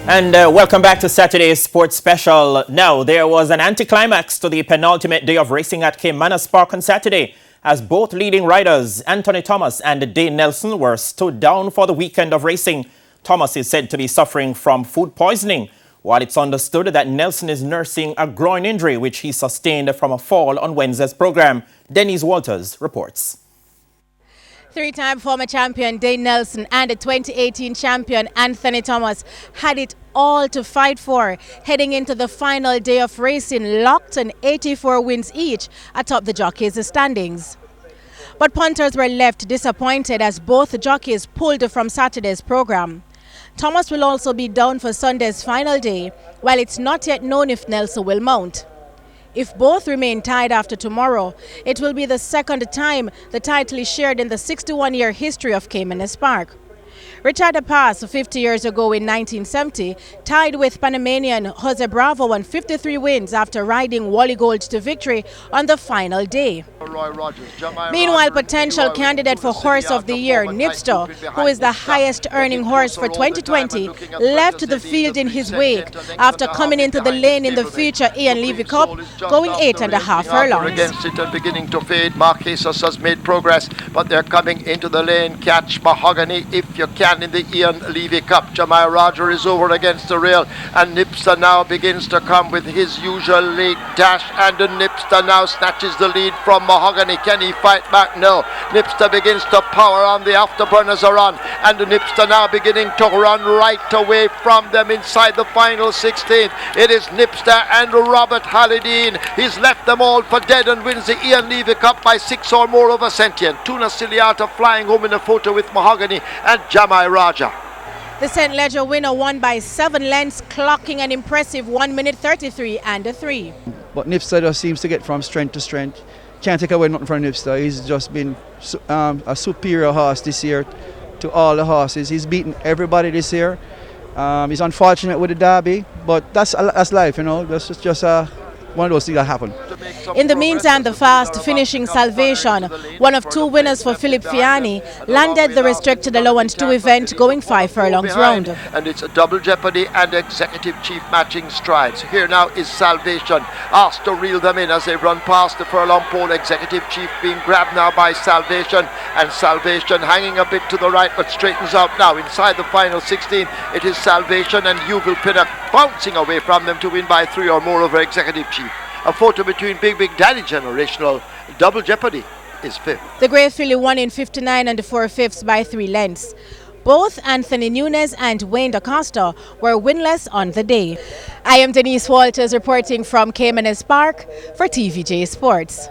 And welcome back to Saturday's Sports Special. Now, there was an anticlimax to the penultimate day of racing at Caymanas Park on Saturday, as both leading riders, Anthony Thomas and Dane Nelson, were stood down for the weekend of racing. Thomas is said to be suffering from food poisoning, while it's understood that Nelson is nursing a groin injury which he sustained from a fall on Wednesday's program. Denise Walters reports. Three-time former champion Dane Nelson and the 2018 champion Anthony Thomas had it all to fight for, heading into the final day of racing, locked on 84 wins each atop the jockeys' standings. But punters were left disappointed as both jockeys pulled from Saturday's program. Thomas will also be down for Sunday's final day, while it's not yet known if Nelson will mount. If both remain tied after tomorrow, it will be the second time the title is shared in the 61-year history of Caymanas Park. Richard Pass, 50 years ago in 1970, tied with Panamanian Jose Bravo on 53 wins after riding Wally Gold to victory on the final day. Meanwhile, potential candidate for Horse of the Year, Nipster, who is the highest earning horse for 2020, left the field in his wake after coming into the lane in the future Ian Levy Cup, going 8.5 furlongs. Against it and beginning to fade. Marquesas has made progress, but they're coming into the lane. Catch Mahogany if you can in the Ian Levy Cup. Jamai Roger is over against the rail, and Nipster now begins to come with his usual late dash, and the Nipster now snatches the lead from Mahogany. Can he fight back? No. Nipster begins to power on. The afterburners are on, and the Nipster now beginning to run right away from them inside the final 16. It is Nipster and Robert Hallideen. He's left them all for dead and wins the Ian Levy Cup by 6 or more over Sentient. Tuna Ciliata flying home in a photo with Mahogany and Jamai Raja. The St. Ledger winner won by 7 lengths, clocking an impressive 1 minute 33 and a 3. But Nipster just seems to get from strength to strength. Can't take away nothing from Nipster. He's just been a superior horse this year to all the horses. He's beaten everybody this year. He's unfortunate with the derby, but that's life, you know. That's just one of those things that happen. In the meantime, the fast finishing Salvation, one of 2 winners for Philip Fiani, landed the restricted allowance 2 event, going 5 furlongs round. And it's a double jeopardy and executive chief matching strides. Here now is Salvation, asked to reel them in as they run past the furlong pole. Executive chief being grabbed now by Salvation, and Salvation hanging a bit to the right but straightens out now. Inside the final 16, it is Salvation and Yuval Pinnock bouncing away from them to win by 3 or more over executive chief. A photo between Big Daddy Generational. Double jeopardy is 5th. The Grey Filly won in 59 and 4/5 by 3 lengths. Both Anthony Nunes and Wayne DaCosta were winless on the day. I am Denise Walters reporting from Caymanas Park for TVJ Sports.